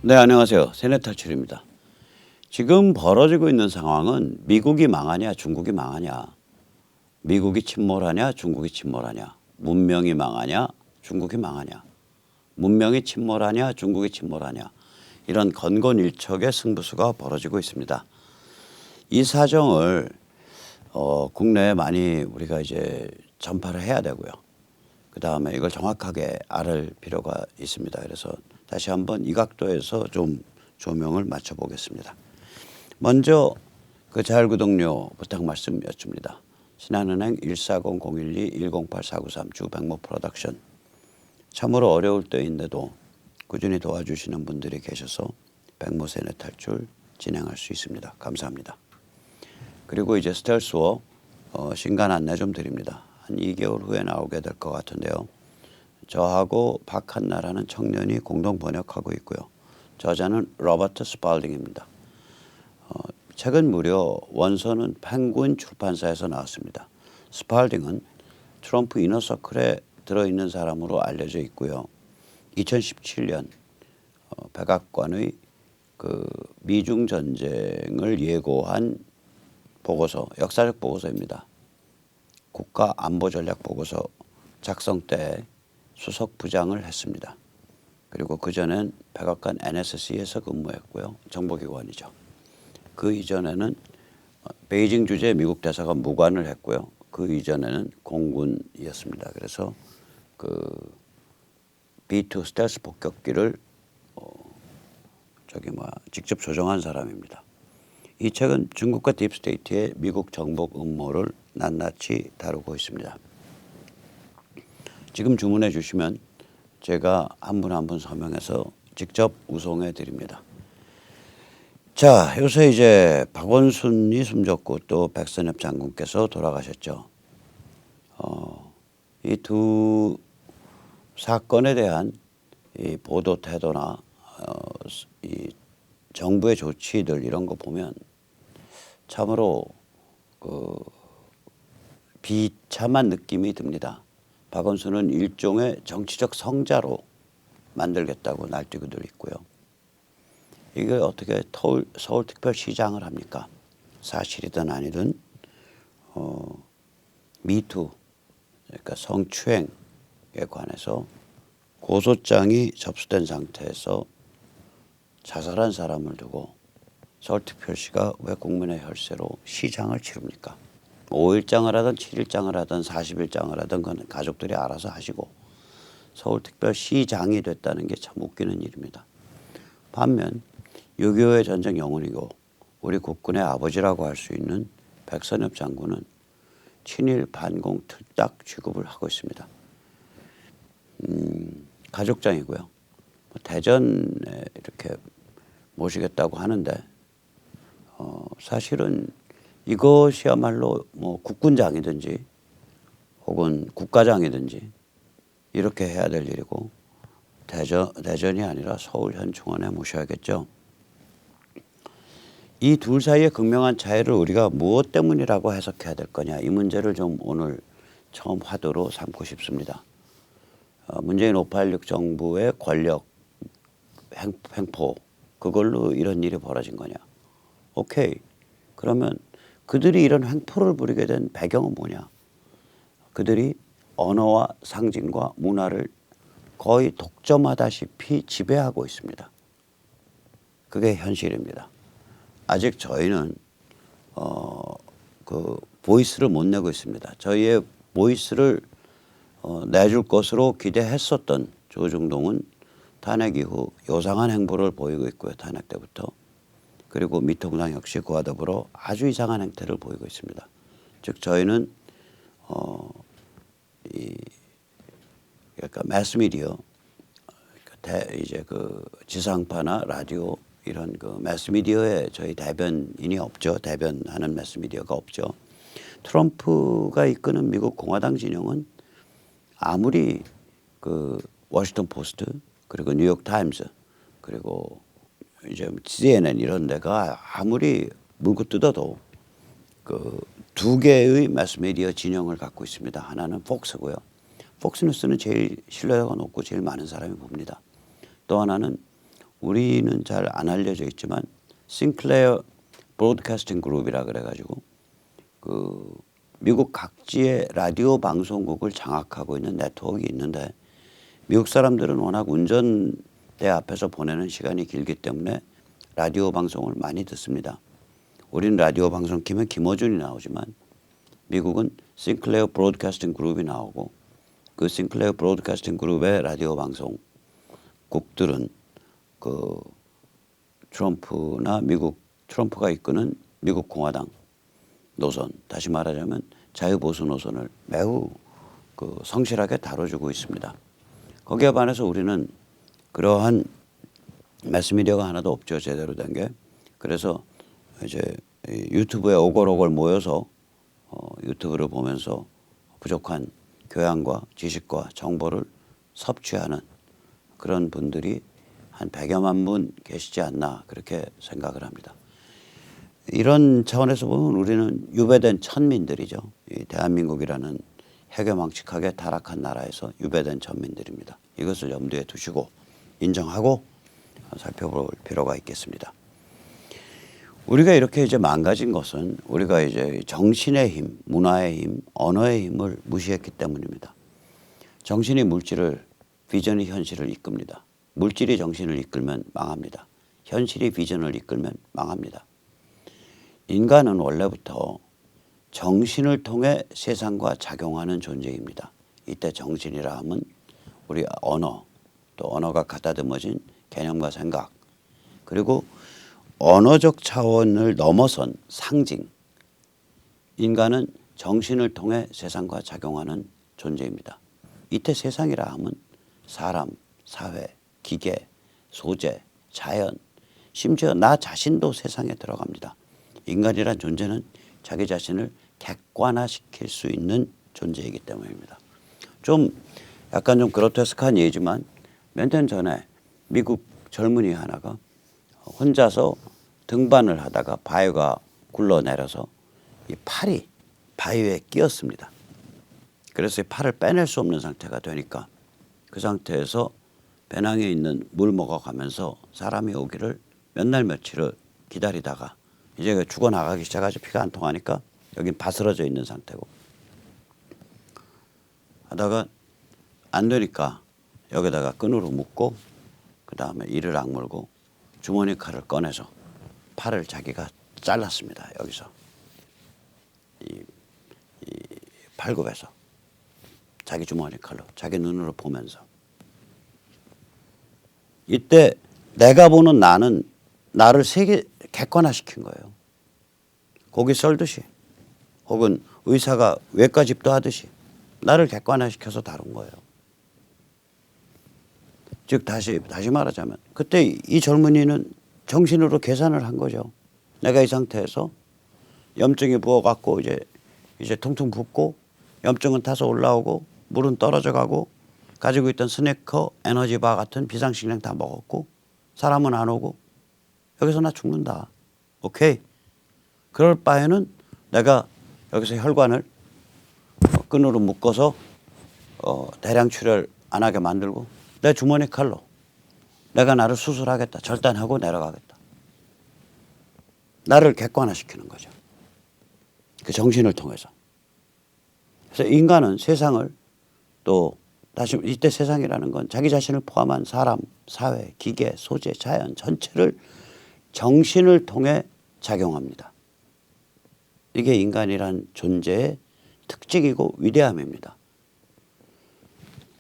네, 안녕하세요. 세뇌탈출입니다. 지금 벌어지고 있는 상황은 미국이 망하냐, 중국이 망하냐, 미국이 침몰하냐, 중국이 침몰하냐, 문명이 망하냐, 중국이 망하냐, 문명이 침몰하냐, 중국이 침몰하냐, 이런 건건일척의 승부수가 벌어지고 있습니다. 이 사정을 국내에 많이 우리가 이제 전파를 해야 되고요. 그 다음에 이걸 정확하게 알을 필요가 있습니다. 그래서 다시 한번 이 각도에서 좀 조명을 맞춰보겠습니다. 먼저 그 자율구독료 부탁 말씀 여쭙니다. 신한은행 140-012-108-493 주백모 프로덕션. 참으로 어려울 때인데도 꾸준히 도와주시는 분들이 계셔서 백모 세뇌 탈출 진행할 수 있습니다. 감사합니다. 그리고 이제 스텔스워 신간 안내 좀 드립니다. 한 2개월 후에 나오게 될 것 같은데요. 저하고 박한나라는 청년이 공동 번역하고 있고요. 저자는 로버트 스팔딩입니다. 책은 무려 원서는 펭귄 출판사에서 나왔습니다. 스팔딩은 트럼프 이너서클에 들어있는 사람으로 알려져 있고요. 2017년 백악관의 그 미중 전쟁을 예고한 보고서, 역사적 보고서입니다. 국가안보전략보고서 작성 때 수석 부장을 했습니다. 그리고 그전엔 백악관 NSC에서 근무했고요. 정보기관이죠. 그 이전에는 베이징 주재 미국 대사관 무관을 했고요. 그 이전에는 공군이었습니다. 그래서 그 B2 스텔스 폭격기를 직접 조종한 사람입니다. 이 책은 중국과 딥스테이트의 미국 정복 음모를 낱낱이 다루고 있습니다. 지금 주문해 주시면 제가 한 분 한 분 서명해서 직접 우송해 드립니다. 자, 요새 이제 박원순이 숨졌고 또 백선엽 장군께서 돌아가셨죠. 이 두 사건에 대한 이 보도 태도나 이 정부의 조치들 이런 거 보면 참으로 그 비참한 느낌이 듭니다. 박원순은 일종의 정치적 성자로 만들겠다고 날뛰고들 있고요. 이게 어떻게 서울특별시장을 합니까? 사실이든 아니든 미투, 그러니까 성추행에 관해서 고소장이 접수된 상태에서 자살한 사람을 두고 서울특별시가 왜 국민의 혈세로 시장을 치릅니까? 5일장을 하든 7일장을 하든 40일장을 하든 그건 가족들이 알아서 하시고 서울특별시장이 됐다는 게 참 웃기는 일입니다. 반면 6.25의 전쟁 영웅이고 우리 국군의 아버지라고 할 수 있는 백선엽 장군은 친일 반공 틀딱 취급을 하고 있습니다. 가족장이고요. 대전에 이렇게 모시겠다고 하는데 사실은 이것이야말로 뭐 국군장이든지 혹은 국가장이든지 이렇게 해야 될 일이고 대전이 아니라 서울 현충원에 모셔야겠죠. 이 둘 사이의 극명한 차이를 우리가 무엇 때문이라고 해석해야 될 거냐, 이 문제를 좀 오늘 처음 화두로 삼고 싶습니다. 문재인 586 정부의 권력 횡포, 그걸로 이런 일이 벌어진 거냐. 오케이. 그러면 그들이 이런 횡포를 부리게 된 배경은 뭐냐. 그들이 언어와 상징과 문화를 거의 독점하다시피 지배하고 있습니다. 그게 현실입니다. 아직 저희는 그 보이스를 못 내고 있습니다. 저희의 보이스를 내줄 것으로 기대했었던 조중동은 탄핵 이후 요상한 행보를 보이고 있고요. 탄핵 때부터. 그리고 미통당 역시 그와 더불어 아주 이상한 행태를 보이고 있습니다. 즉 저희는 그러니까 매스미디어, 이제 그 지상파나 라디오 이런 그 매스미디어에 저희 대변인이 없죠. 대변하는 매스미디어가 없죠. 트럼프가 이끄는 미국 공화당 진영은 아무리 그 워싱턴 포스트 그리고 뉴욕 타임즈 그리고 이제 CNN 이런 데가 아무리 물고 뜯어도 그 두 개의 매스미디어 진영을 갖고 있습니다. 하나는 폭스고요. 폭스뉴스는 제일 신뢰도가 높고 제일 많은 사람이 봅니다. 또 하나는 우리는 잘 안 알려져 있지만 싱클레어 브로드캐스팅 그룹이라 그래가지고 그 미국 각지의 라디오 방송국을 장악하고 있는 네트워크가 있는데 미국 사람들은 워낙 운전대 앞에서 보내는 시간이 길기 때문에 라디오 방송을 많이 듣습니다. 우리는 라디오 방송 키면 김어준이 나오지만 미국은 싱클레어 브로드캐스팅 그룹이 나오고 그 싱클레어 브로드캐스팅 그룹의 라디오 방송국들은 그 트럼프나 트럼프가 이끄는 미국 공화당 노선, 다시 말하자면 자유보수 노선을 매우 그 성실하게 다뤄주고 있습니다. 거기에 반해서 우리는 그러한 매스미디어가 하나도 없죠. 제대로 된 게. 그래서 이제 유튜브에 오골오골 모여서 유튜브를 보면서 부족한 교양과 지식과 정보를 섭취하는 그런 분들이 한 100여만 분 계시지 않나 그렇게 생각을 합니다. 이런 차원에서 보면 우리는 유배된 천민들이죠. 이 대한민국이라는 해괴망측하게 타락한 나라에서 유배된 천민들입니다. 이것을 염두에 두시고 인정하고 살펴볼 필요가 있겠습니다. 우리가 이렇게 이제 망가진 것은 우리가 이제 정신의 힘, 문화의 힘, 언어의 힘을 무시했기 때문입니다. 정신이 물질을, 비전이 현실을 이끕니다. 물질이 정신을 이끌면 망합니다. 현실이 비전을 이끌면 망합니다. 인간은 원래부터 정신을 통해 세상과 작용하는 존재입니다. 이때 정신이라 하면 우리 언어, 또 언어가 가다듬어진 개념과 생각, 그리고 언어적 차원을 넘어선 상징. 인간은 정신을 통해 세상과 작용하는 존재입니다. 이때 세상이라 하면 사람, 사회, 기계, 소재, 자연, 심지어 나 자신도 세상에 들어갑니다. 인간이란 존재는 자기 자신을 객관화시킬 수 있는 존재이기 때문입니다. 약간 좀 그로테스크한 예지만 몇 년 전에 미국 젊은이 하나가 혼자서 등반을 하다가 바위가 굴러내려서 이 팔이 바위에 끼었습니다. 그래서 이 팔을 빼낼 수 없는 상태가 되니까 그 상태에서 배낭에 있는 물 먹어가면서 사람이 오기를 몇 날 며칠을 기다리다가 이제 죽어나가기 시작하죠. 피가 안 통하니까 여긴 바스러져 있는 상태고 하다가 안 되니까 여기다가 끈으로 묶고 그 다음에 이를 악물고 주머니 칼을 꺼내서 팔을 자기가 잘랐습니다. 여기서 이 팔굽에서 자기 주머니 칼로 자기 눈으로 보면서 이때 내가 보는 나는 나를 세계 객관화시킨 거예요. 고기 썰듯이 혹은 의사가 외과 집도하듯이 나를 객관화시켜서 다룬 거예요. 즉 다시 말하자면 그때 이 젊은이는 정신으로 계산을 한 거죠. 내가 이 상태에서 염증이 부어갖고 이제 퉁퉁 붓고 염증은 타서 올라오고 물은 떨어져 가고 가지고 있던 스네커, 에너지바 같은 비상식량 다 먹었고 사람은 안 오고 여기서 나 죽는다. 오케이. 그럴 바에는 내가 여기서 혈관을 끈으로 묶어서 대량 출혈 안 하게 만들고 내 주머니 칼로 내가 나를 수술하겠다. 절단하고 내려가겠다. 나를 객관화시키는 거죠. 그 정신을 통해서. 그래서 인간은 세상을 또 다시 이때 세상이라는 건 자기 자신을 포함한 사람, 사회, 기계, 소재, 자연 전체를 정신을 통해 작용합니다. 이게 인간이란 존재의 특징이고 위대함입니다.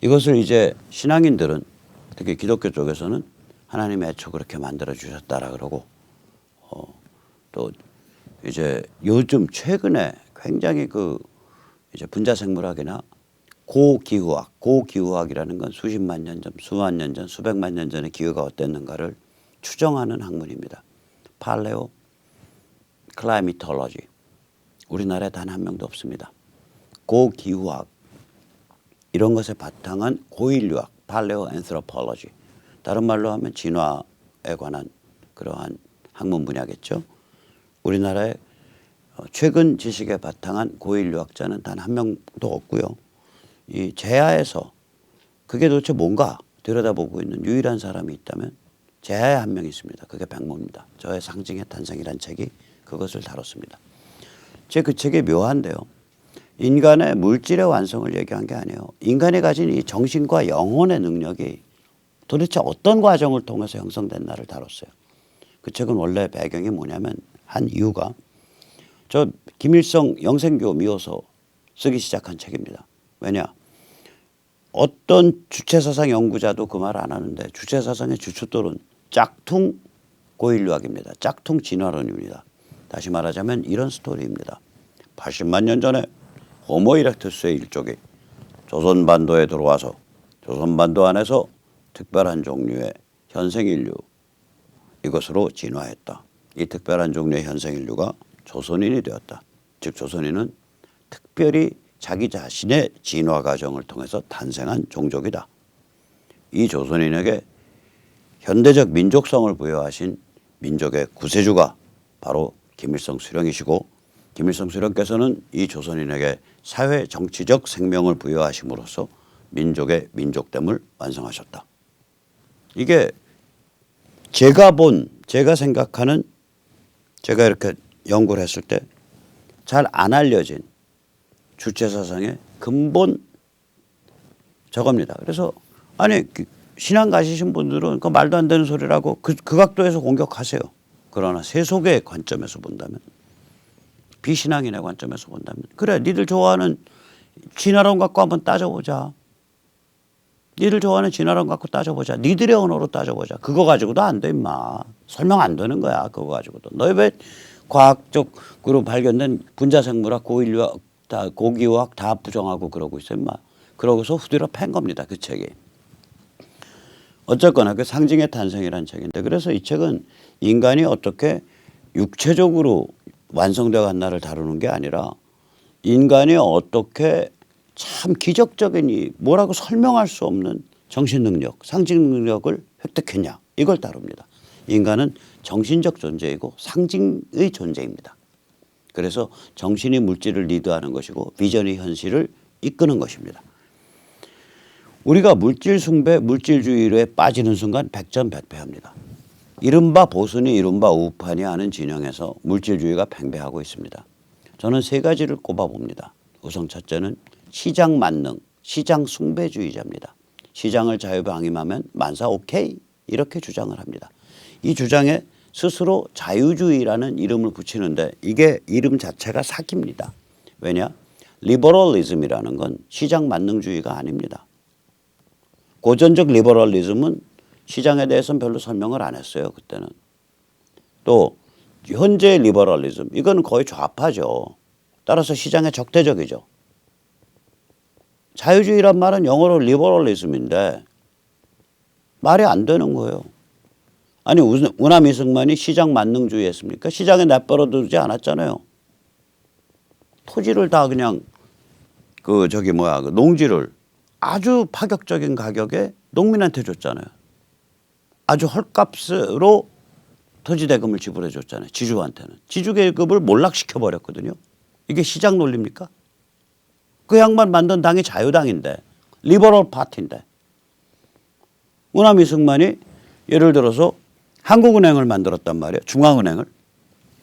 이것을 이제 신앙인들은 특히 기독교 쪽에서는 하나님의 애초 그렇게 만들어 주셨다라 그러고 또 이제 요즘 최근에 굉장히 이제 분자생물학이나 고기후학이라는 건 수십만 년 전, 수만 년 전, 수백만 년 전에 기후가 어땠는가를 추정하는 학문입니다. 팔레오 클라이미톨로지. 우리나라에 단 한 명도 없습니다. 고기후학 이런 것에 바탕한 고인류학 팔레오 앤스로폴로지. 다른 말로 하면 진화에 관한 그러한 학문 분야겠죠. 우리나라에 최근 지식에 바탕한 고인류학자는 단 한 명도 없고요. 이 제야에서 그게 도대체 뭔가 들여다보고 있는 유일한 사람이 있다면 제하에 한 명 있습니다. 그게 백모입니다. 저의 상징의 탄생이란 책이 그것을 다뤘습니다. 제 그 책이 묘한데요. 인간의 물질의 완성을 얘기한 게 아니에요. 인간이 가진 이 정신과 영혼의 능력이 도대체 어떤 과정을 통해서 형성됐나를 다뤘어요. 그 책은 원래 배경이 뭐냐면 한 이유가 저 김일성 영생교 미호서 쓰기 시작한 책입니다. 왜냐? 어떤 주체사상 연구자도 그 말 안 하는데 주체사상의 주춧돌은 짝퉁 고인류학입니다. 짝퉁 진화론입니다. 다시 말하자면 이런 스토리입니다. 80만 년 전에 호모 이렉투스의 일족이 조선반도에 들어와서 조선반도 안에서 특별한 종류의 현생인류 이것으로 진화했다. 이 특별한 종류의 현생인류가 조선인이 되었다. 즉 조선인은 특별히 자기 자신의 진화 과정을 통해서 탄생한 종족이다. 이 조선인에게 현대적 민족성을 부여하신 민족의 구세주가 바로 김일성 수령이시고 김일성 수령께서는 이 조선인에게 사회 정치적 생명을 부여하심으로써 민족의 민족됨을 완성하셨다. 이게 제가 생각하는 제가 이렇게 연구를 했을 때 잘 안 알려진 주체사상의 근본 저겁니다. 그래서 아니 신앙 가지신 분들은 그 말도 안 되는 소리라고 그 각도에서 공격하세요. 그러나 세속의 관점에서 본다면 비신앙인의 관점에서 본다면 그래 니들 좋아하는 진화론 갖고 한번 따져보자. 니들 좋아하는 진화론 갖고 따져보자. 니들의 언어로 따져보자. 그거 가지고도 안 돼 임마. 설명 안 되는 거야. 그거 가지고도. 너희 왜 과학적으로 발견된 분자생물학, 고인류학, 다 고기화학 다 부정하고 그러고 있어 임마. 그러고서 후드려 팬 겁니다. 그 책이. 어쨌거나 그 상징의 탄생이라는 책인데 그래서 이 책은 인간이 어떻게 육체적으로 완성되어 간나를 다루는 게 아니라 인간이 어떻게 참 기적적인 이 뭐라고 설명할 수 없는 정신 능력, 상징 능력을 획득했냐 이걸 다룹니다. 인간은 정신적 존재이고 상징의 존재입니다. 그래서 정신이 물질을 리드하는 것이고 비전이 현실을 이끄는 것입니다. 우리가 물질 숭배, 물질주의에 빠지는 순간 백전백패합니다. 이른바 보수니 이른바 우파니 하는 진영에서 물질주의가 팽배하고 있습니다. 저는 세 가지를 꼽아봅니다. 우선 첫째는 시장 만능, 시장 숭배주의자입니다. 시장을 자유방임하면 만사 오케이 이렇게 주장을 합니다. 이 주장에 스스로 자유주의라는 이름을 붙이는데 이게 이름 자체가 사기입니다. 왜냐? 리버럴리즘이라는 건 시장 만능주의가 아닙니다. 고전적 리버럴리즘은 시장에 대해서는 별로 설명을 안 했어요. 그때는. 또 현재 리버럴리즘 이건 거의 좌파죠. 따라서 시장에 적대적이죠. 자유주의란 말은 영어로 리버럴리즘인데 말이 안 되는 거예요. 아니 우남 이승만이 시장 만능주의 했습니까? 시장에 내버려두지 않았잖아요. 토지를 다 그냥 그 농지를 아주 파격적인 가격에 농민한테 줬잖아요. 아주 헐값으로 토지 대금을 지불해 줬잖아요. 지주한테는. 지주 계급을 몰락시켜 버렸거든요. 이게 시장 논리입니까? 그 양반 만든 당이 자유당인데 리버럴 파티인데 우남 이승만이 예를 들어서 한국은행을 만들었단 말이에요. 중앙은행을.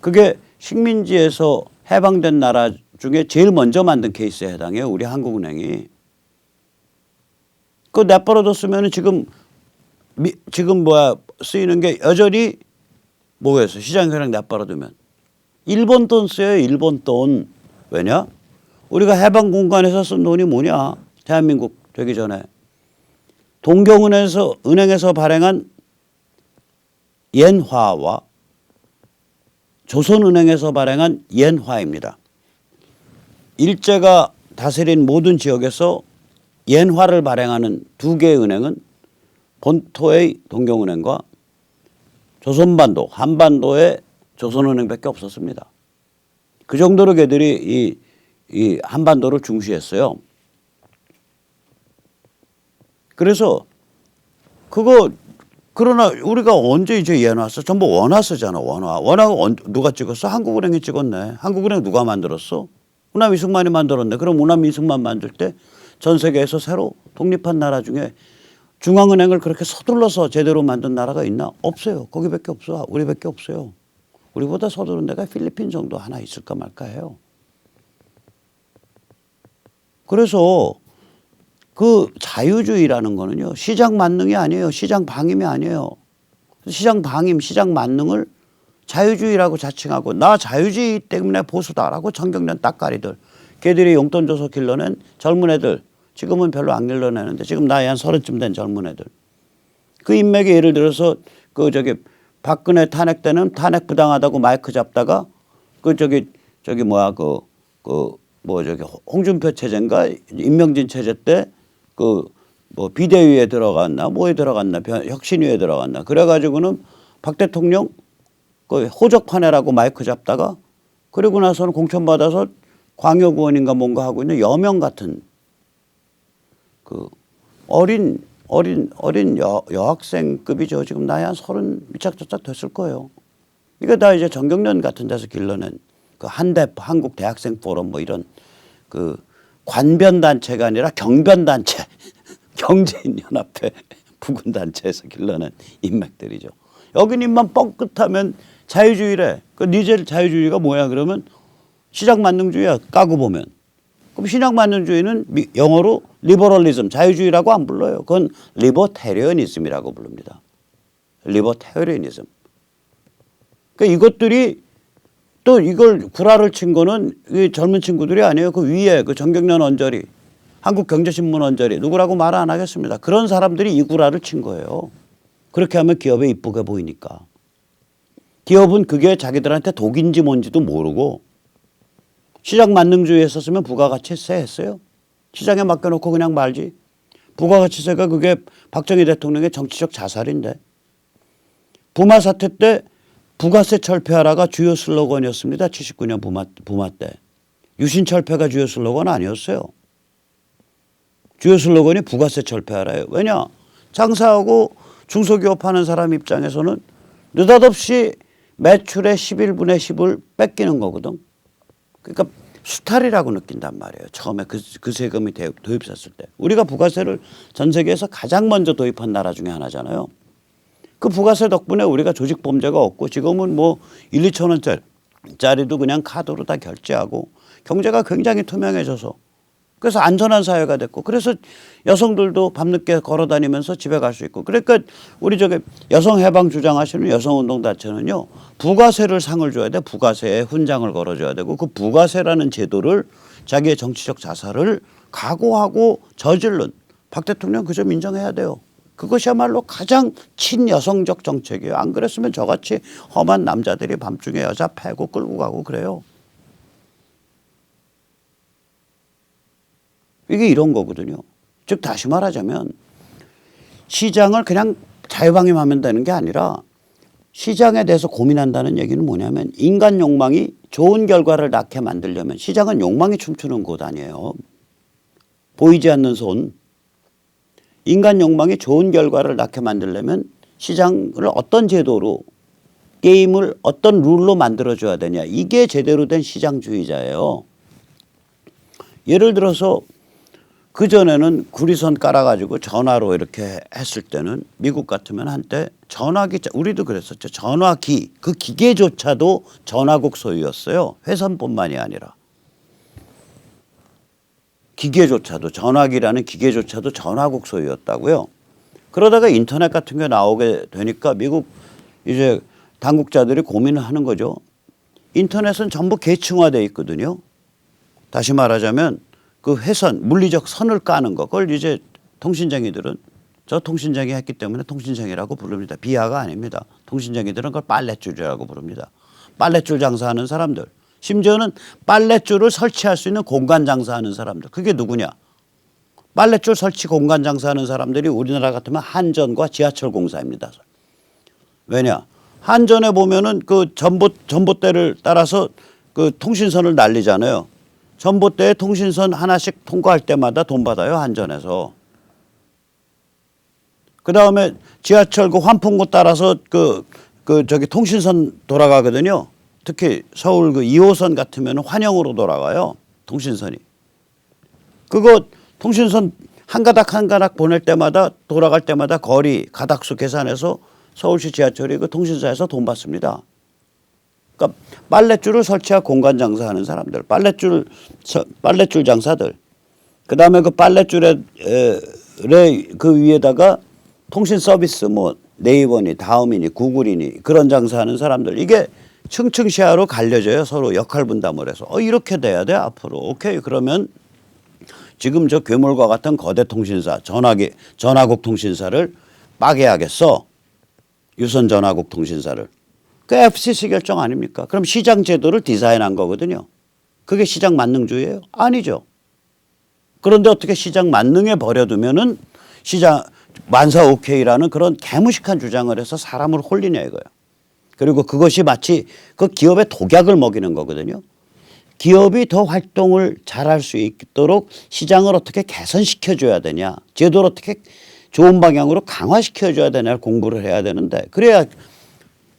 그게 식민지에서 해방된 나라 중에 제일 먼저 만든 케이스에 해당해요. 우리 한국은행이. 그거 내버려뒀으면 지금 쓰이는 게 여전히 뭐겠어. 시장에 그냥 내버려두면. 일본 돈 써요. 일본 돈. 왜냐? 우리가 해방 공간에서 쓴 돈이 뭐냐? 대한민국 되기 전에. 은행에서 발행한 엔화와 조선은행에서 발행한 엔화입니다. 일제가 다스린 모든 지역에서 엔화를 발행하는 두 개의 은행은 본토의 동경은행과 조선반도, 한반도의 조선은행밖에 없었습니다. 그 정도로 걔들이 이 한반도를 중시했어요. 그래서 그러나 우리가 언제 이제 엔화 써? 전부 원화 쓰잖아. 원화가 누가 찍었어? 한국은행이 찍었네. 한국은행 누가 만들었어? 우남 이승만이 만들었네. 그럼 우남 이승만 만들 때 전 세계에서 새로 독립한 나라 중에 중앙은행을 그렇게 서둘러서 제대로 만든 나라가 있나? 없어요. 거기밖에 없어. 우리밖에 없어요. 우리보다 서두른 데가 필리핀 정도 하나 있을까 말까 해요. 그래서 그 자유주의라는 거는요. 시장 만능이 아니에요. 시장 방임이 아니에요. 시장 방임, 시장 만능을 자유주의라고 자칭하고 나 자유주의 때문에 보수다라고 정경련 딱가리들. 걔들이 용돈 줘서 길러낸 젊은 애들. 지금은 별로 안 길러내는데 지금 나이 한 30쯤 된 젊은 애들. 그 인맥이 예를 들어서 그 저기 박근혜 탄핵 때는 탄핵 부당하다고 마이크 잡다가 그 저기 뭐야 뭐 저기 홍준표 체제인가 임명진 체제 때 그 뭐 비대위에 들어갔나 뭐에 들어갔나 혁신위에 들어갔나 그래가지고는 박 대통령 그 호적판회라고 마이크 잡다가 그리고 나서는 공천받아서 광역의원인가 뭔가 하고 있는 여명 같은 그 어린 여학생급이죠. 지금 나이 한 30 미착저착 됐을 거예요. 이게 다 이제 정경련 같은 데서 길러낸 그 한국 대학생 포럼 뭐 이런 그 관변단체가 아니라 경변단체 경제인연합회 부군단체에서 길러낸 인맥들이죠. 여기님만 뻥끗하면 자유주의래. 그 니젤 자유주의가 뭐야 그러면 시장 만능주의야 까고 보면. 그럼 시장 만능주의는 영어로 리버럴리즘 자유주의라고 안 불러요. 그건 리버테리언이즘이라고 부릅니다. 리버테리언이즘. 그러니까 이것들이 또 이걸 구라를 친 거는 이 젊은 친구들이 아니에요. 그 위에 그 정경련 언저리, 한국경제신문 언저리 누구라고 말 안 하겠습니다. 그런 사람들이 이 구라를 친 거예요. 그렇게 하면 기업에 이쁘게 보이니까. 기업은 그게 자기들한테 독인지 뭔지도 모르고 시장 만능주의에 썼으면 부가가치세 했어요. 시장에 맡겨놓고 그냥 말지. 부가가치세가 그게 박정희 대통령의 정치적 자살인데. 부마 사태 때 부가세 철폐하라가 주요 슬로건이었습니다. 79년 부마 때. 유신 철폐가 주요 슬로건 아니었어요. 주요 슬로건이 부가세 철폐하라예요. 왜냐? 장사하고 중소기업 하는 사람 입장에서는 느닷없이 매출의 11분의 10을 뺏기는 거거든. 그러니까 수탈이라고 느낀단 말이에요. 처음에 그 세금이 도입됐을 때. 우리가 부가세를 전 세계에서 가장 먼저 도입한 나라 중에 하나잖아요. 그 부가세 덕분에 우리가 조직 범죄가 없고 지금은 뭐 1, 2천 원짜리도 그냥 카드로 다 결제하고 경제가 굉장히 투명해져서 그래서 안전한 사회가 됐고 그래서 여성들도 밤늦게 걸어다니면서 집에 갈 수 있고 그러니까 우리 저기 여성 해방 주장하시는 여성운동단체는요. 부가세를 상을 줘야 돼. 부가세에 훈장을 걸어줘야 되고 그 부가세라는 제도를 자기의 정치적 자살을 각오하고 저지른 박 대통령 그 점 인정해야 돼요. 그것이야말로 가장 친여성적 정책이에요. 안 그랬으면 저같이 험한 남자들이 밤중에 여자 패고 끌고 가고 그래요. 이게 이런 거거든요. 즉 다시 말하자면 시장을 그냥 자유방임하면 되는 게 아니라 시장에 대해서 고민한다는 얘기는 뭐냐면 인간 욕망이 좋은 결과를 낳게 만들려면 시장은 욕망이 춤추는 곳 아니에요. 보이지 않는 손. 인간 욕망이 좋은 결과를 낳게 만들려면 시장을 어떤 제도로 게임을 어떤 룰로 만들어줘야 되냐. 이게 제대로 된 시장주의자예요. 예를 들어서 그전에는 구리선 깔아가지고 전화로 이렇게 했을 때는 미국 같으면 한때 전화기, 우리도 그랬었죠. 전화기, 그 기계조차도 전화국 소유였어요. 회선뿐만이 아니라. 기계조차도 전화기라는 기계조차도 전화국 소유였다고요. 그러다가 인터넷 같은 게 나오게 되니까 미국 이제 당국자들이 고민을 하는 거죠. 인터넷은 전부 계층화되어 있거든요. 다시 말하자면 그 회선, 물리적 선을 까는 거 그걸 이제 통신쟁이들은 저 통신쟁이 했기 때문에 통신쟁이라고 부릅니다. 비하가 아닙니다. 통신쟁이들은 그걸 빨랫줄이라고 부릅니다. 빨랫줄 장사하는 사람들. 심지어는 빨랫줄을 설치할 수 있는 공간 장사하는 사람들. 그게 누구냐? 빨랫줄 설치 공간 장사하는 사람들이 우리나라 같으면 한전과 지하철 공사입니다. 왜냐? 한전에 보면은 그 전봇대를 따라서 그 통신선을 날리잖아요. 전봇대에 통신선 하나씩 통과할 때마다 돈 받아요. 한전에서. 그다음에 지하철 그 환풍구 따라서 저기 통신선 돌아가거든요. 특히 서울 그 2호선 같으면 환영으로 돌아가요. 통신선이. 그거 통신선 한 가닥 한 가닥 보낼 때마다 돌아갈 때마다 거리 가닥수 계산해서 서울시 지하철이 그 통신사에서 돈 받습니다. 그러니까 빨랫줄을 설치하고 공간 장사하는 사람들, 빨랫줄 장사들, 그다음에 그 빨랫줄에 그 위에다가 통신 서비스 뭐 네이버니 다음이니 구글이니 그런 장사하는 사람들, 이게 층층 시야로 갈려져요. 서로 역할 분담을 해서 이렇게 돼야 돼 앞으로. 오케이, 그러면 지금 저 괴물과 같은 거대 통신사 전화국 통신사를 빠개야겠어. 유선 전화국 통신사를. 그 FCC 결정 아닙니까? 그럼 시장 제도를 디자인한 거거든요. 그게 시장 만능주의예요? 아니죠. 그런데 어떻게 시장 만능에 버려두면은 시장 만사 오케이라는 그런 개무식한 주장을 해서 사람을 홀리냐 이거예요. 그리고 그것이 마치 그 기업의 독약을 먹이는 거거든요. 기업이 더 활동을 잘할 수 있도록 시장을 어떻게 개선시켜줘야 되냐, 제도를 어떻게 좋은 방향으로 강화시켜줘야 되냐 공부를 해야 되는데, 그래야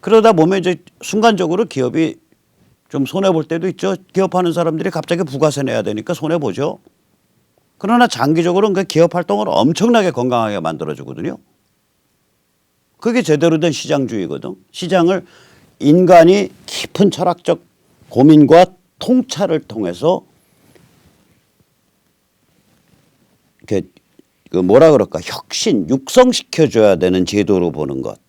그러다 보면 이제 순간적으로 기업이 좀 손해볼 때도 있죠. 기업하는 사람들이 갑자기 부가세 내야 되니까 손해보죠. 그러나 장기적으로는 그 기업 활동을 엄청나게 건강하게 만들어주거든요. 그게 제대로 된 시장주의거든. 시장을 인간이 깊은 철학적 고민과 통찰을 통해서 이렇게 그 뭐라 그럴까, 혁신, 육성시켜줘야 되는 제도로 보는 것.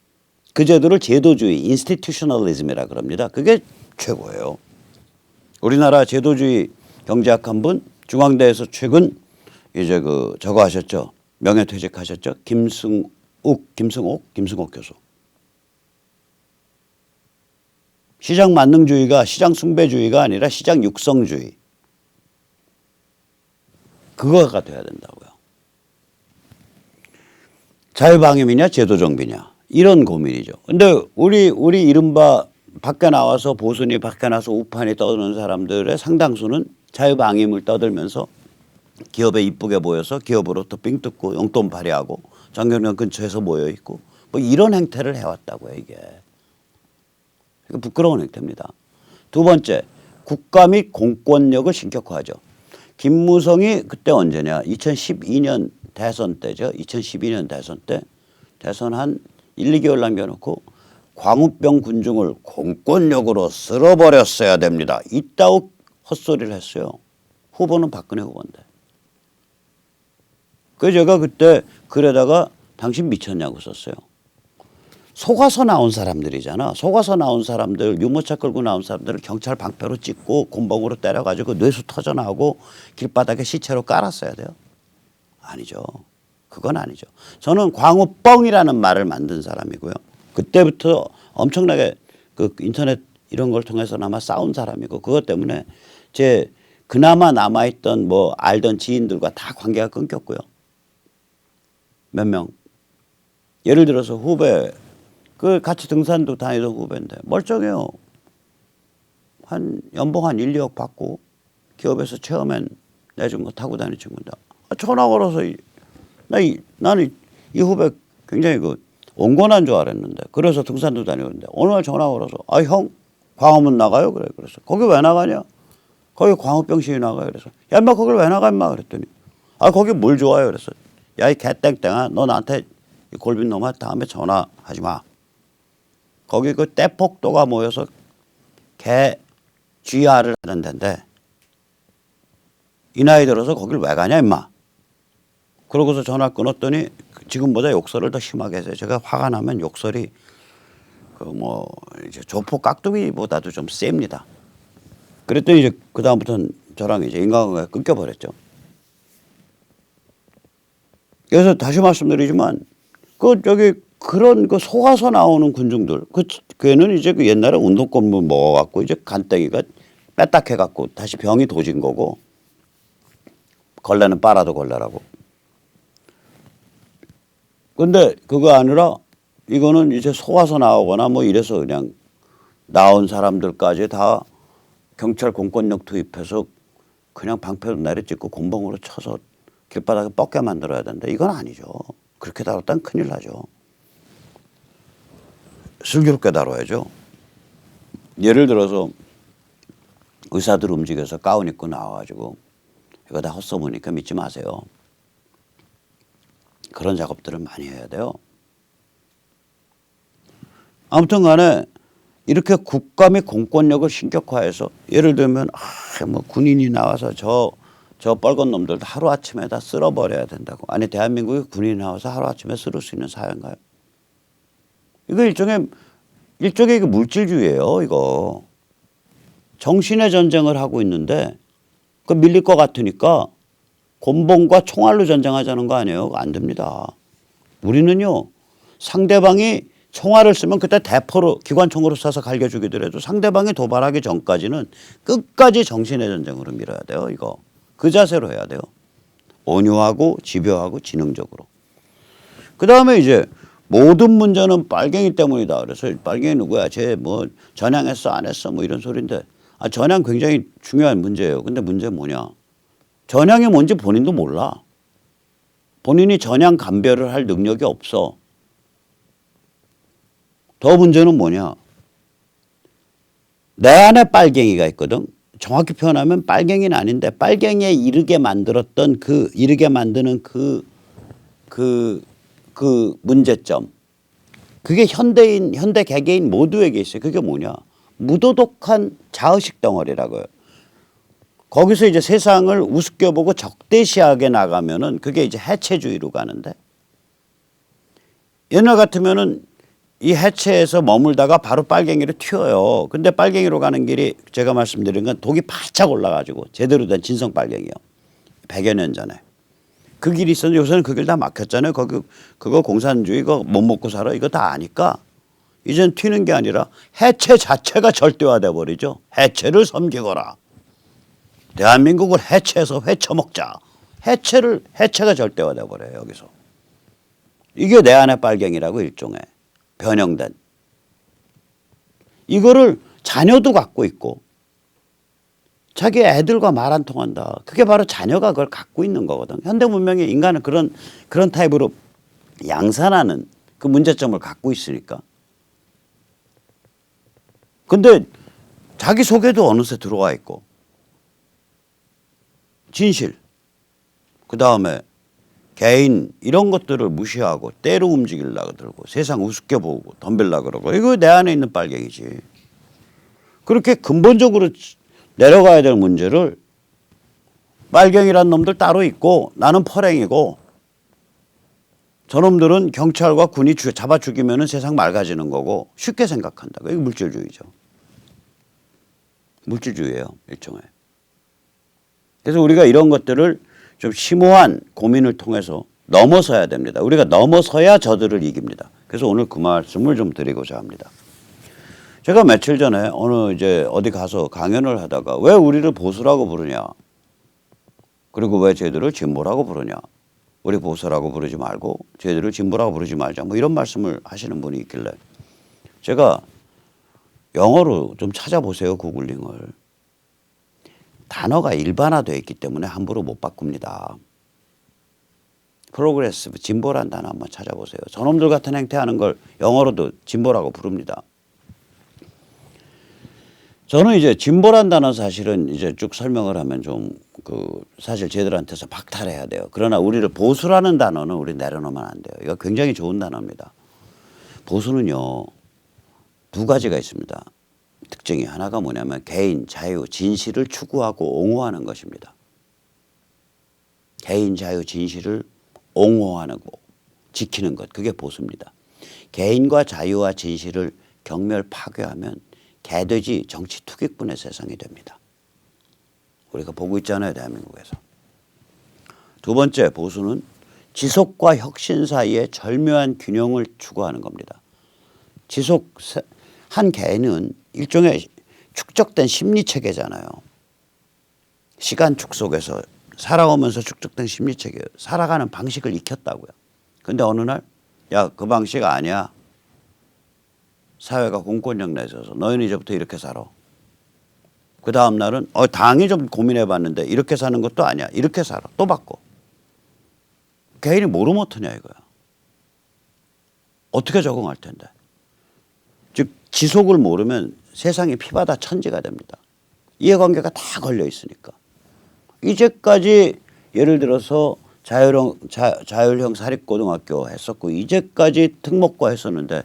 그 제도를 제도주의, 인스티튜셔널리즘이라 그럽니다. 그게 최고예요. 우리나라 제도주의 경제학 한 분, 중앙대에서 최근 이제 그 저거 하셨죠. 명예퇴직하셨죠. 김승옥 교수. 시장 만능주의가 시장 숭배주의가 아니라 시장 육성주의. 그거가 돼야 된다고요. 자유방임이냐 제도정비냐 이런 고민이죠. 근데 우리 이른바 밖에 나와서 보수니 밖에 나서 우판이 떠드는 사람들의 상당수는 자유방임을 떠들면서 기업에 이쁘게 보여서 기업으로부터 삥 뜯고 용돈 발휘하고 정경련 근처에서 모여 있고 뭐 이런 행태를 해왔다고요. 이게 부끄러운 행태입니다. 두 번째, 국가 및 공권력을 신격화하죠. 김무성이 그때 언제냐, 2012년 대선 때죠. 2012년 대선 때 대선 한 1, 2개월 남겨놓고 광우병 군중을 공권력으로 쓸어버렸어야 됩니다. 이따오 헛소리를 했어요. 후보는 박근혜 후보인데. 그래서 제가 그때 글에다가 당신 미쳤냐고 썼어요. 속아서 나온 사람들이잖아. 속아서 나온 사람들, 유모차 끌고 나온 사람들을 경찰 방패로 찍고 곤봉으로 때려가지고 뇌수 터져나오고 길바닥에 시체로 깔았어야 돼요. 아니죠. 그건 아니죠. 저는 광우뻥이라는 말을 만든 사람이고요. 그때부터 엄청나게 그 인터넷 이런 걸 통해서나마 싸운 사람이고, 그것 때문에 제 그나마 남아있던 뭐 알던 지인들과 다 관계가 끊겼고요. 몇 명. 예를 들어서 후배, 그 같이 등산도 다니던 후배인데 멀쩡해요. 한 연봉 한 1, 2억 받고 기업에서 체험엔 내준 거 타고 다니는 친구인데 전화 걸어서 나는 이 후배 굉장히 그 온건한 줄 알았는데, 그래서 등산도 다니는데 어느 날 전화 걸어서 형 광화문 나가요? 그래. 그래서 거기 왜 나가냐? 거기 광우병 시위 나가요. 그래서 야 인마 거길 왜 나가 인마 그랬더니 거기 뭘 좋아요? 그래서 야 이 개땡땡아 너 나한테 이 골빈 놈아 다음에 전화하지 마. 거기 그 떼폭도가 모여서 개 GR을 하는 데인데 이 나이 들어서 거길 왜 가냐 임마. 그러고서 전화 끊었더니 지금보다 욕설을 더 심하게 해서 제가 화가 나면 욕설이 그 뭐 이제 조폭 깍두기보다도 좀 셉니다. 그랬더니 이제 그 다음부터는 저랑 이제 인간관계가 끊겨버렸죠. 그래서 다시 말씀드리지만 그런 그 속아서 나오는 군중들 걔는 이제 그 옛날에 운동권물 먹어갖고 이제 간땡이가 빼딱해갖고 다시 병이 도진 거고, 걸레는 빨아도 걸레라고. 근데 그거 아니라 이거는 이제 속아서 나오거나 뭐 이래서 그냥 나온 사람들까지 다 경찰 공권력 투입해서 그냥 방패로 내리찍고 곤봉으로 쳐서 길바닥에 뻗게 만들어야 되는데 이건 아니죠. 그렇게 다뤘다면 큰일 나죠. 슬기롭게 다뤄야죠. 예를 들어서 의사들 움직여서 가운 입고 나와가지고 이거 다 헛소문이니까 믿지 마세요. 그런 작업들을 많이 해야 돼요. 아무튼 간에 이렇게 국가 및 공권력을 신격화해서 예를 들면 뭐 군인이 나와서 저 빨간 놈들도 하루아침에 다 쓸어버려야 된다고. 아니 대한민국에 군인이 나와서 하루아침에 쓸을 수 있는 사회인가요? 이거 일종의 이거 물질주의예요. 이거. 정신의 전쟁을 하고 있는데 그 밀릴 것 같으니까 곤봉과 총알로 전쟁하자는 거 아니에요? 안 됩니다. 우리는요. 상대방이 총알을 쓰면 그때 대포로 기관총으로 쏴서 갈겨 죽이더라도 상대방이 도발하기 전까지는 끝까지 정신의 전쟁으로 밀어야 돼요. 이거. 그 자세로 해야 돼요. 온유하고 집요하고 지능적으로. 그다음에 이제 모든 문제는 빨갱이 때문이다. 그래서 빨갱이 누구야? 쟤 뭐 전향했어 안 했어 뭐 이런 소리인데 전향 굉장히 중요한 문제예요. 근데 문제는 뭐냐? 전향이 뭔지 본인도 몰라. 본인이 전향 감별을 할 능력이 없어. 더 문제는 뭐냐? 내 안에 빨갱이가 있거든. 정확히 표현하면 빨갱이는 아닌데 빨갱이에 이르게 만들었던 이르게 만드는 그 문제점. 그게 현대 개개인 모두에게 있어요. 그게 뭐냐? 무도독한 자의식 덩어리라고요. 거기서 이제 세상을 우습게 보고 적대시하게 나가면은 그게 이제 해체주의로 가는데 옛날 같으면은 이 해체에서 머물다가 바로 빨갱이로 튀어요. 근데 빨갱이로 가는 길이 제가 말씀드린 건 독이 바짝 올라가지고 제대로 된 진성 빨갱이요. 100여 년 전에. 그 길이 있었는데 요새는 그 길 다 막혔잖아요. 그거 공산주의 이거 못 먹고 살아 이거 다 아니까 이젠 튀는 게 아니라 해체 자체가 절대화돼 버리죠. 해체를 섬기거라. 대한민국을 해체해서 회쳐먹자. 해체가 절대화돼 버려요. 여기서. 이게 내 안의 빨갱이라고 일종의. 변형된. 이거를 자녀도 갖고 있고 자기 애들과 말 안 통한다. 그게 바로 자녀가 그걸 갖고 있는 거거든. 현대 문명의 인간은 그런 타입으로 양산하는 그 문제점을 갖고 있으니까. 근데 자기 속에도 어느새 들어와 있고 진실 그다음에 개인 이런 것들을 무시하고 때로 움직이려고 들고 세상 우습게 보고 덤빌려고 그러고 이거 내 안에 있는 빨갱이지. 그렇게 근본적으로 내려가야 될 문제를 빨갱이란 놈들 따로 있고 나는 퍼랭이고 저놈들은 경찰과 군이 잡아 죽이면 세상 맑아지는 거고 쉽게 생각한다. 이게 물질주의죠. 물질주의예요. 일종의. 그래서 우리가 이런 것들을 좀 심오한 고민을 통해서 넘어서야 됩니다. 우리가 넘어서야 저들을 이깁니다. 그래서 오늘 그 말씀을 좀 드리고자 합니다. 제가 며칠 전에 어디 가서 강연을 하다가 왜 우리를 보수라고 부르냐? 그리고 왜 쟤들을 진보라고 부르냐? 우리 보수라고 부르지 말고 쟤들을 진보라고 부르지 말자. 뭐 이런 말씀을 하시는 분이 있길래 제가 영어로 좀 찾아보세요. 구글링을. 단어가 일반화되어 있기 때문에 함부로 못 바꿉니다. 프로그레시브, 진보란 단어 한번 찾아보세요. 저놈들 같은 행태하는 걸 영어로도 진보라고 부릅니다. 저는 이제 진보란 단어 사실은 이제 쭉 설명을 하면 좀 사실 쟤들한테서 박탈해야 돼요. 그러나 우리를 보수라는 단어는 우리 내려놓으면 안 돼요. 이거 굉장히 좋은 단어입니다. 보수는요, 두 가지가 있습니다. 특징이 하나가 뭐냐면 개인, 자유, 진실을 추구하고 옹호하는 것입니다. 개인, 자유, 진실을 옹호하는 거, 지키는 것. 그게 보수입니다. 개인과 자유와 진실을 경멸 파괴하면 개돼지 정치 투기꾼의 세상이 됩니다. 우리가 보고 있잖아요. 대한민국에서. 두 번째 보수는 지속과 혁신 사이의 절묘한 균형을 추구하는 겁니다. 한 개는 일종의 축적된 심리체계잖아요. 시간 축속에서 살아오면서 축적된 심리체계예요. 살아가는 방식을 익혔다고요. 근데 어느 날 야, 그 방식 아니야. 사회가 공권력 내서서 너희는 이제부터 이렇게 살아. 그 다음 날은 당이 좀 고민해 봤는데 이렇게 사는 것도 아니야. 이렇게 살아. 또 바꿔. 개인이 뭐로 못하냐 이거야. 어떻게 적응할 텐데. 즉 지속을 모르면 세상이 피바다 천지가 됩니다. 이해관계가 다 걸려 있으니까. 이제까지 예를 들어서 자율형 사립고등학교 했었고 이제까지 특목고 했었는데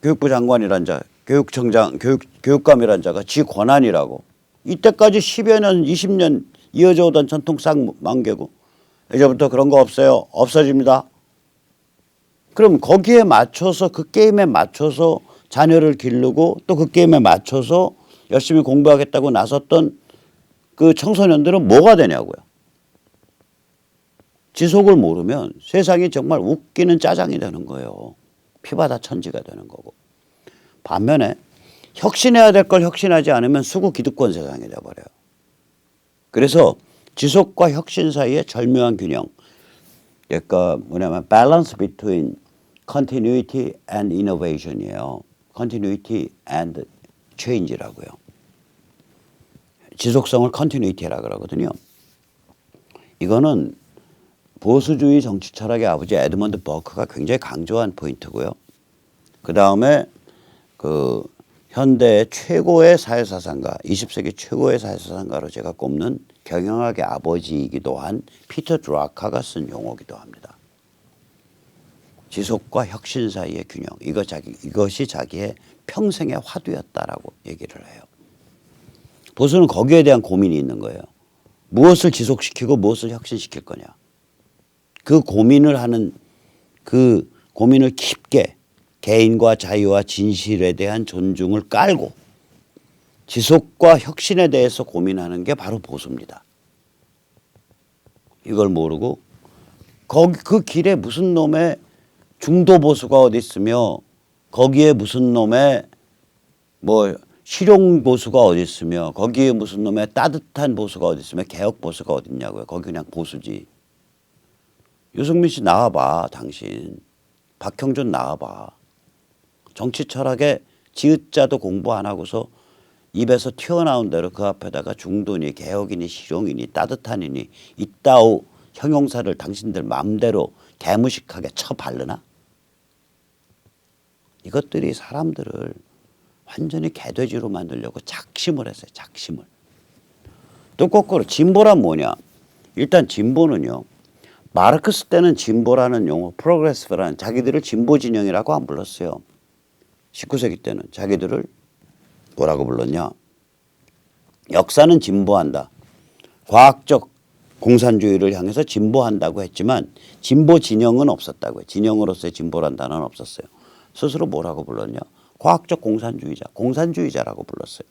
교육부 장관이란 자, 교육청장, 교육감이란 자가 지 권한이라고 이때까지 10여 년, 20년 이어져 오던 전통 싹 망개고 이제부터 그런 거 없어요. 없어집니다. 그럼 거기에 맞춰서 그 게임에 맞춰서 자녀를 기르고 또 그 게임에 맞춰서 열심히 공부하겠다고 나섰던 그 청소년들은 뭐가 되냐고요. 지속을 모르면 세상이 정말 웃기는 짜장이 되는 거예요. 피바다 천지가 되는 거고. 반면에 혁신해야 될 걸 혁신하지 않으면 수구 기득권 세상이 돼버려요. 그래서 지속과 혁신 사이의 절묘한 균형. 그러니까 뭐냐면 balance between continuity and innovation이에요. continuity and change라고요. 지속성을 continuity라 그러거든요. 이거는 보수주의 정치 철학의 아버지 에드먼드 버크가 굉장히 강조한 포인트고요. 그 다음에 그 현대의 최고의 사회사상가, 20세기 최고의 사회사상가로 제가 꼽는 경영학의 아버지이기도 한 피터 드라카가 쓴 용어이기도 합니다. 지속과 혁신 사이의 균형, 이것이 자기의 평생의 화두였다라고 얘기를 해요. 보수는 거기에 대한 고민이 있는 거예요. 무엇을 지속시키고 무엇을 혁신시킬 거냐. 그 고민을 하는 그 고민을 깊게 개인과 자유와 진실에 대한 존중을 깔고 지속과 혁신에 대해서 고민하는 게 바로 보수입니다. 이걸 모르고 거기 그 길에 무슨 놈의 중도 보수가 어디 있으며 거기에 무슨 놈의 뭐 실용 보수가 어디 있으며 거기에 무슨 놈의 따뜻한 보수가 어디 있으며 개혁 보수가 어디 있냐고요. 거기 그냥 보수지. 유승민 씨 나와봐 당신. 박형준 나와봐. 정치 철학에 지읒자도 공부 안 하고서 입에서 튀어나온 대로 그 앞에다가 중도니 개혁이니 실용이니 따뜻한이니 이따오 형용사를 당신들 마음대로 개무식하게 쳐바르나? 이것들이 사람들을 완전히 개돼지로 만들려고 작심을 했어요. 작심을. 또 거꾸로 진보란 뭐냐? 일단 진보는요. 마르크스 때는 진보라는 용어, 프로그레시브라는 자기들을 진보 진영이라고 안 불렀어요. 19세기 때는 자기들을 뭐라고 불렀냐? 역사는 진보한다. 과학적 공산주의를 향해서 진보한다고 했지만 진보 진영은 없었다고요. 진영으로서의 진보란 단어는 없었어요. 스스로 뭐라고 불렀냐? 과학적 공산주의자, 공산주의자라고 불렀어요.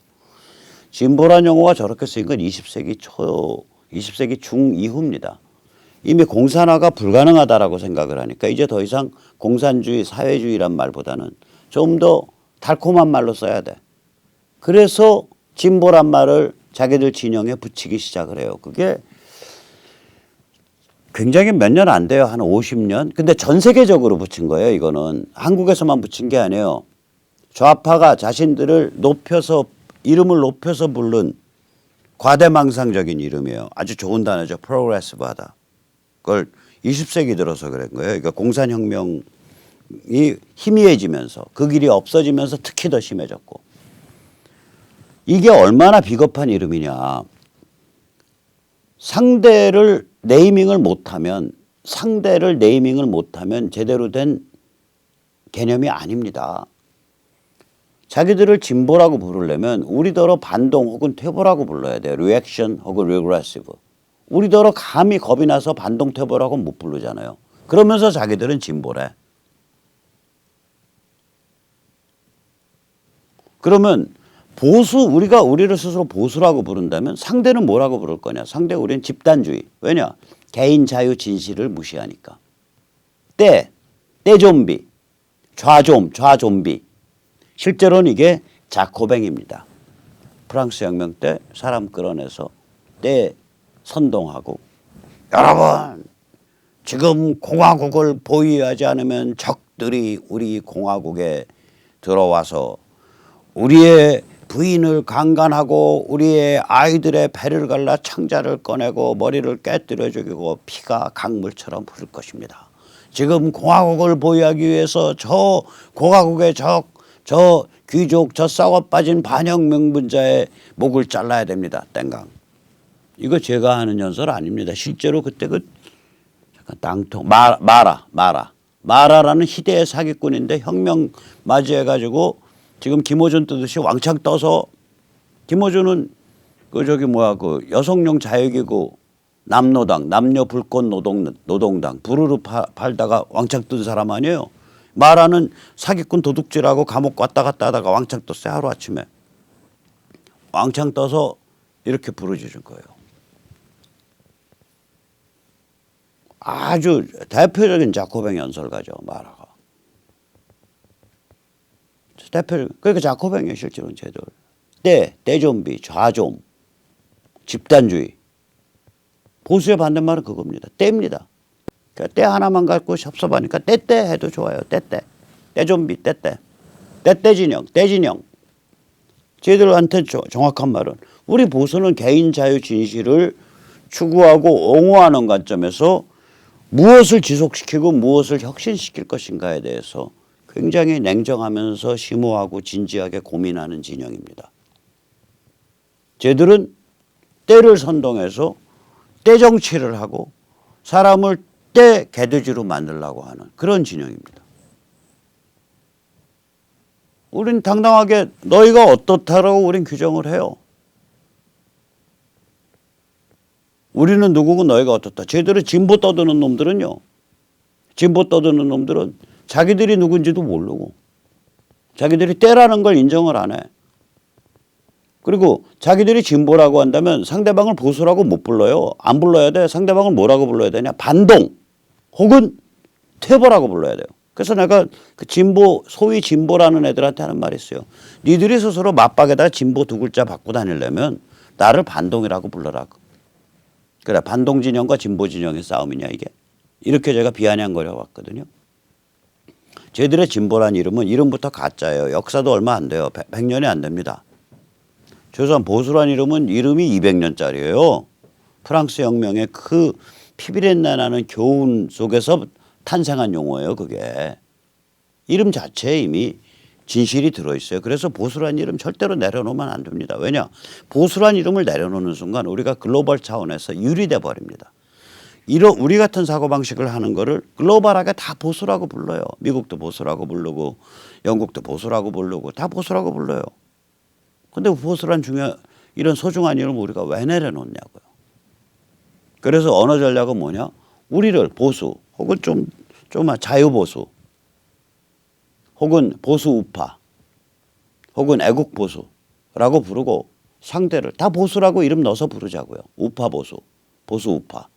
진보란 용어가 저렇게 쓰인 건 20세기 초, 20세기 중 이후입니다. 이미 공산화가 불가능하다라고 생각을 하니까 이제 더 이상 공산주의, 사회주의란 말보다는 좀 더 달콤한 말로 써야 돼. 그래서 진보란 말을 자기들 진영에 붙이기 시작을 해요. 그게 굉장히 몇 년 안 돼요. 한 50년. 근데 전 세계적으로 붙인 거예요. 이거는 한국에서만 붙인 게 아니에요. 좌파가 자신들을 높여서 이름을 높여서 부른 과대망상적인 이름이에요. 아주 좋은 단어죠. 프로그레시브하다. 그걸 20세기 들어서 그런 거예요. 그러니까 공산혁명이 희미해지면서 그 길이 없어지면서 특히 더 심해졌고 이게 얼마나 비겁한 이름이냐. 상대를 네이밍을 못하면 제대로 된 개념이 아닙니다. 자기들을 진보라고 부르려면 우리더러 반동 혹은 퇴보라고 불러야 돼요. 리액션 혹은 리그레시브. 우리더러 감히 겁이 나서 반동 퇴보라고 못 부르잖아요. 그러면서 자기들은 진보래. 그러면 우리가 우리를 스스로 보수라고 부른다면 상대는 뭐라고 부를 거냐. 상대 우리는 집단주의. 왜냐? 개인 자유 진실을 무시하니까. 떼좀비, 좌좀비. 실제로는 이게 자코뱅입니다. 프랑스 혁명 때 사람 끌어내서 떼 선동하고 여러분 지금 공화국을 보유하지 않으면 적들이 우리 공화국에 들어와서 우리의 부인을 강간하고 우리의 아이들의 배를 갈라 창자를 꺼내고 머리를 깨뜨려 죽이고 피가 강물처럼 흐를 것입니다. 지금 공화국을 보유하기 위해서 저 공화국의 저 귀족 저 썩어 빠진 반혁명분자의 목을 잘라야 됩니다. 땡강. 이거 제가 하는 연설 아닙니다. 실제로 그때 그 잠깐 땅통 마라라는 희대의 사기꾼인데 혁명 맞이해가지고 지금 김어준 뜨듯이 왕창 떠서 김어준은 그 저기 뭐야 그 여성용 자유기구 남노당 남녀 불꽃 노동당 부르르 팔다가 왕창 뜬 사람 아니에요. 마라는 사기꾼 도둑질하고 감옥 왔다 갔다 하다가 왕창 떴어요. 하루아침에 왕창 떠서 이렇게 부르짖은 거예요. 아주 대표적인 자코뱅 연설가죠. 마라가. 대표적 그러니까 자코뱅이에요. 실제로는 쟤들. 떼좀비, 좌좀, 집단주의. 보수의 반대말은 그겁니다. 떼입니다. 그러니까 떼 하나만 갖고 섭섭하니까 떼떼 해도 좋아요. 떼떼. 떼좀비, 떼떼. 떼떼진영, 떼진영. 쟤들한테 정확한 말은 우리 보수는 개인 자유 진실을 추구하고 옹호하는 관점에서 무엇을 지속시키고 무엇을 혁신시킬 것인가에 대해서 굉장히 냉정하면서 심오하고 진지하게 고민하는 진영입니다. 쟤들은 때를 선동해서 때 정치를 하고 사람을 때 개돼지로 만들려고 하는 그런 진영입니다. 우린 당당하게 너희가 어떻다라고 우린 규정을 해요. 우리는 누구고 너희가 어떻다. 쟤들은 진보 떠드는 놈들은요. 진보 떠드는 놈들은 자기들이 누군지도 모르고 자기들이 때라는 걸 인정을 안 해. 그리고 자기들이 진보라고 한다면 상대방을 보수라고 못 불러요. 안 불러야 돼. 상대방을 뭐라고 불러야 되냐. 반동 혹은 퇴보라고 불러야 돼요. 그래서 내가 그 진보 소위 진보라는 애들한테 하는 말이 있어요. 니들이 스스로 맞박에다 진보 두 글자 받고 다니려면 나를 반동이라고 불러라. 그래 반동 진영과 진보 진영의 싸움이냐 이게. 이렇게 제가 비아냥거려 왔거든요. 쟤들의 진보란 이름은 이름부터 가짜예요. 역사도 얼마 안 돼요. 100년이 안 됩니다. 최소한 보수란 이름은 이름이 200년짜리예요. 프랑스 혁명의 그 피비린내 나는 교훈 속에서 탄생한 용어예요. 그게. 이름 자체에 이미 진실이 들어있어요. 그래서 보수란 이름 절대로 내려놓으면 안 됩니다. 왜냐? 보수란 이름을 내려놓는 순간 우리가 글로벌 차원에서 유리돼 버립니다. 우리 같은 사고방식을 하는 거를 글로벌하게 다 보수라고 불러요. 미국도 보수라고 부르고 영국도 보수라고 부르고 다 보수라고 불러요. 근데 보수란 이런 소중한 이름을 우리가 왜 내려놓냐고요. 그래서 언어 전략은 뭐냐? 우리를 보수 혹은 좀 자유보수 혹은 보수 우파 혹은 애국 보수라고 부르고 상대를 다 보수라고 이름 넣어서 부르자고요. 우파 보수, 보수 우파.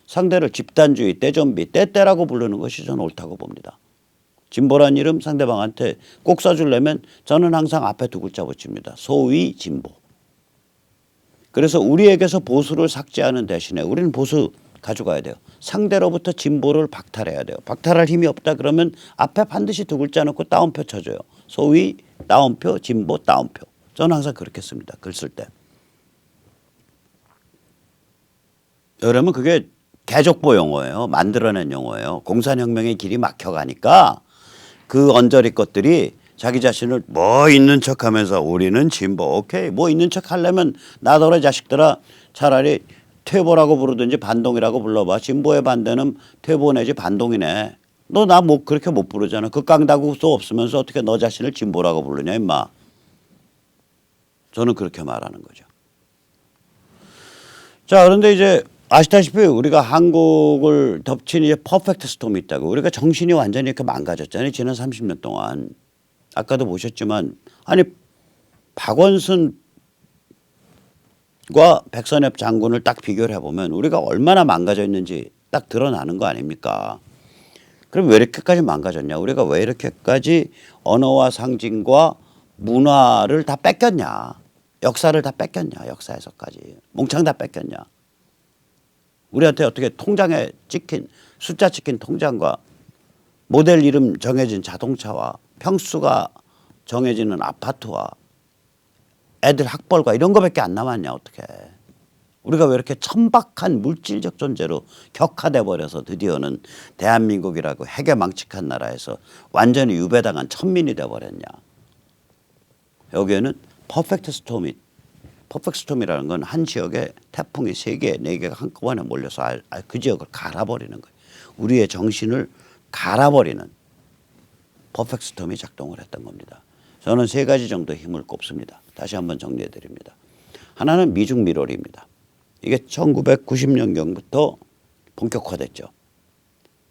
상대를 집단주의, 떼좀비, 떼떼라고 부르는 것이 저는 옳다고 봅니다. 진보란 이름 상대방한테 꼭 써주려면 저는 항상 앞에 두 글자 붙입니다. 소위 진보. 그래서 우리에게서 보수를 삭제하는 대신에 우리는 보수 가져가야 돼요. 상대로부터 진보를 박탈해야 돼요. 박탈할 힘이 없다 그러면 앞에 반드시 두 글자 넣고 따옴표 쳐줘요. 소위 따옴표, 진보, 따옴표. 저는 항상 그렇게 씁니다. 글 쓸 때. 그러면 그게 개족보 용어예요. 만들어낸 용어예요. 공산혁명의 길이 막혀가니까 그 언저리 것들이 자기 자신을 뭐 있는 척하면서 우리는 진보 오케이 뭐 있는 척 하려면 나더러 자식들아 차라리 퇴보라고 부르든지 반동이라고 불러봐. 진보의 반대는 퇴보 내지 반동이네. 너 나 뭐 그렇게 못 부르잖아. 극강다구도 없으면서 어떻게 너 자신을 진보라고 부르냐 임마. 저는 그렇게 말하는 거죠. 자 그런데 이제 아시다시피 우리가 한국을 덮친 이제 퍼펙트 스톰이 있다고. 우리가 정신이 완전히 이렇게 망가졌잖아요. 지난 30년 동안. 아까도 보셨지만 아니 박원순과 백선엽 장군을 딱 비교를 해보면 우리가 얼마나 망가져 있는지 딱 드러나는 거 아닙니까? 그럼 왜 이렇게까지 망가졌냐? 우리가 왜 이렇게까지 언어와 상징과 문화를 다 뺏겼냐? 역사를 다 뺏겼냐? 역사에서까지. 몽창 다 뺏겼냐? 우리한테 어떻게 통장에 찍힌 숫자 찍힌 통장과 모델 이름 정해진 자동차와 평수가 정해지는 아파트와 애들 학벌과 이런 거밖에 안 남았냐 어떻게. 우리가 왜 이렇게 천박한 물질적 존재로 격화돼 버려서 드디어는 대한민국이라고 해괴망측한 나라에서 완전히 유배당한 천민이 돼 버렸냐. 여기에는 퍼펙트 스톰이 퍼펙트 스톰이라는 건 한 지역에 태풍이 3개, 4개가 한꺼번에 몰려서 그 지역을 갈아버리는 거예요. 우리의 정신을 갈아버리는 퍼펙트 스톰이 작동을 했던 겁니다. 저는 3가지 정도 힘을 꼽습니다. 다시 한번 정리해 드립니다. 하나는 미중 밀월입니다. 이게 1990년경부터 본격화됐죠.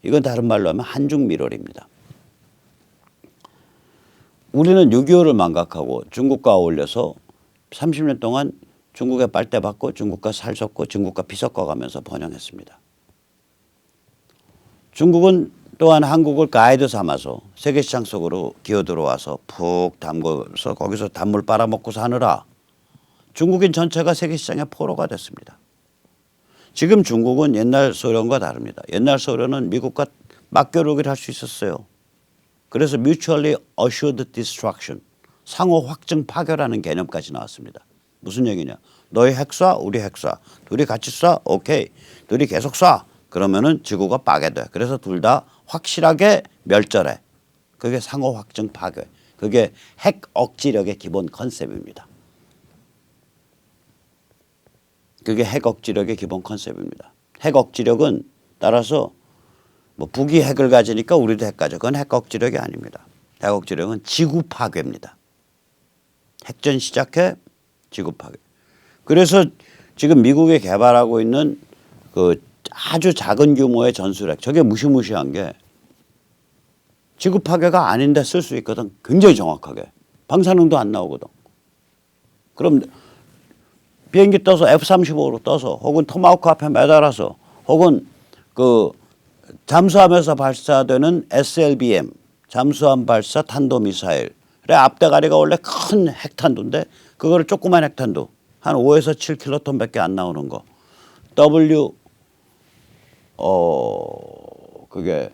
이건 다른 말로 하면 한중 밀월입니다. 우리는 6.25를 망각하고 중국과 어울려서 30년 동안 중국에 빨대 받고 중국과 살 섞고 중국과 피 섞어가면서 번영했습니다. 중국은 또한 한국을 가이드 삼아서 세계시장 속으로 기어들어와서 푹 담궈서 거기서 단물 빨아먹고 사느라 중국인 전체가 세계시장의 포로가 됐습니다. 지금 중국은 옛날 소련과 다릅니다. 옛날 소련은 미국과 맞겨루기를 할 수 있었어요. 그래서 Mutually Assured Destruction, 상호 확증 파괴라는 개념까지 나왔습니다. 무슨 얘기냐? 너희 핵 쏴, 우리 핵 쏴. 둘이 같이 쏴? 오케이. 둘이 계속 쏴. 그러면은 지구가 파괴돼. 그래서 둘 다 확실하게 멸절해. 그게 상호 확증 파괴. 그게 핵 억지력의 기본 컨셉입니다. 그게 핵 억지력의 기본 컨셉입니다. 핵 억지력은 따라서 뭐 북이 핵을 가지니까 우리도 핵 가져. 그건 핵 억지력이 아닙니다. 핵 억지력은 지구 파괴입니다. 핵전 시작해 지구 파괴. 그래서 지금 미국이 개발하고 있는 그 아주 작은 규모의 전술핵, 저게 무시무시한 게 지구 파괴가 아닌데 쓸 수 있거든. 굉장히 정확하게. 방사능도 안 나오거든. 그럼 비행기 떠서 F-35로 떠서 혹은 토마호크 앞에 매달아서 혹은 그 잠수함에서 발사되는 SLBM, 잠수함 발사 탄도미사일의 앞대가리가 원래 큰 핵탄두인데 그거를 조그만 핵탄두 한 5에서 7킬로톤밖에 안 나오는 거 그게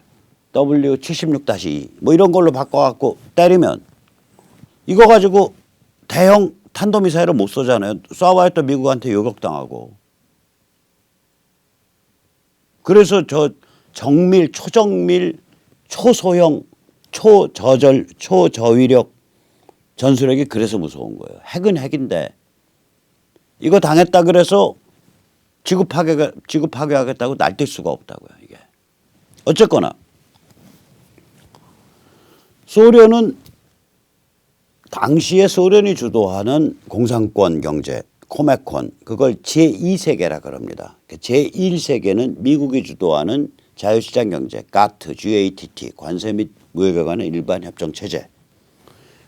W76-2 뭐 이런 걸로 바꿔갖고 때리면 이거 가지고 대형 탄도미사일을 못 쏘잖아요. 쏴봐야 또 미국한테 요격당하고. 그래서 저 정밀, 초정밀, 초소형, 초저절, 초저위력 전술핵이 그래서 무서운 거예요. 핵은 핵인데 이거 당했다 그래서 지구 파괴하겠다고 날뛸 수가 없다고요. 이게 어쨌거나 소련은 당시에 소련이 주도하는 공산권 경제 코메콘 그걸 제2세계라 그럽니다. 제1세계는 미국이 주도하는 자유시장 경제 가트, GATT 관세 및 무역에 관한 일반 협정 체제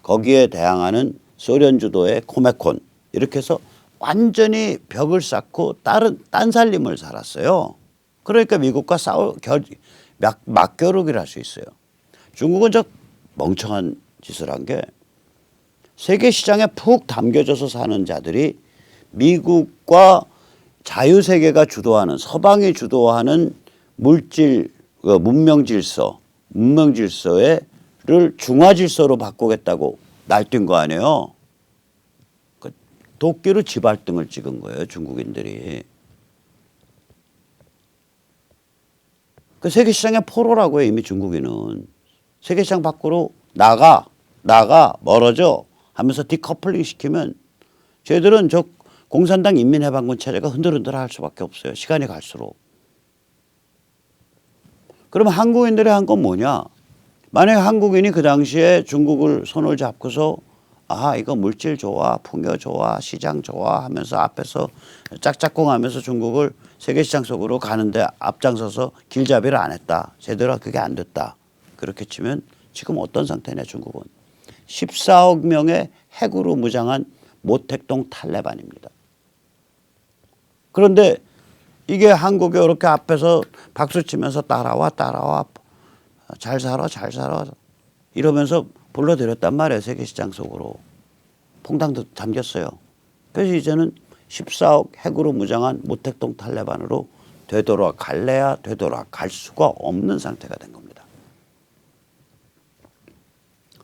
거기에 대항하는 소련 주도의 코메콘 이렇게 해서 완전히 벽을 쌓고 딴 살림을 살았어요. 그러니까 미국과 맞겨루기를 할 수 있어요. 중국은 저 멍청한 짓을 한 게 세계 시장에 푹 담겨져서 사는 자들이 미국과 자유세계가 주도하는 서방이 주도하는 물질 문명 질서를 중화 질서로 바꾸겠다고 날뛴 거 아니에요. 도끼로 지발등을 찍은 거예요, 중국인들이. 그 세계 시장의 포로라고요, 이미 중국인은. 세계 시장 밖으로 나가 멀어져 하면서 디커플링 시키면 쟤들은 저 공산당 인민해방군 체제가 흔들흔들할 수밖에 없어요. 시간이 갈수록. 그러면 한국인들이 한 건 뭐냐? 만약에 한국인이 그 당시에 중국을 손을 잡고서 아 이거 물질 좋아, 풍요 좋아, 시장 좋아 하면서 앞에서 짝짝꿍하면서 중국을 세계시장 속으로 가는데 앞장서서 길잡이를 안 했다. 제대로 그게 안 됐다. 그렇게 치면 지금 어떤 상태냐 중국은. 14억 명의 핵으로 무장한 모택동 탈레반입니다. 그런데 이게 한국이 이렇게 앞에서 박수치면서 따라와 잘 살아 이러면서 불러들였단 말이에요. 세계시장 속으로. 퐁당도 잠겼어요. 그래서 이제는 14억 핵으로 무장한 모택동 탈레반으로 되돌아갈래야 되돌아갈 수가 없는 상태가 된 겁니다.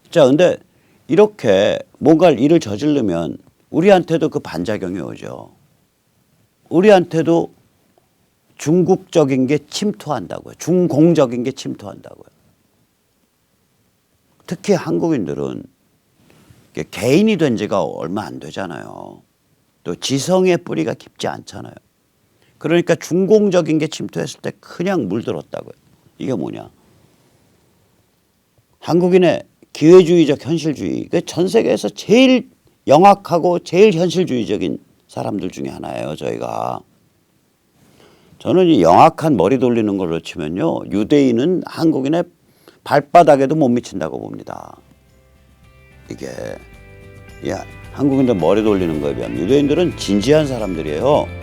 자, 근데 이렇게 뭔가 일을 저지르면 우리한테도 그 반작용이 오죠. 우리한테도 중국적인 게 침투한다고요. 중공적인 게 침투한다고요. 특히 한국인들은 개인이 된 지가 얼마 안 되잖아요. 또 지성의 뿌리가 깊지 않잖아요. 그러니까 중공적인 게 침투했을 때 그냥 물들었다고요. 이게 뭐냐? 한국인의 기회주의적 현실주의. 전 세계에서 제일 영악하고 제일 현실주의적인 사람들 중에 하나예요. 저는 이 영악한 머리 돌리는 걸로 치면요, 유대인은 한국인의 발바닥에도 못 미친다고 봅니다. 이게 한국인들 머리 돌리는 거에 비하면 유대인들은 진지한 사람들이에요.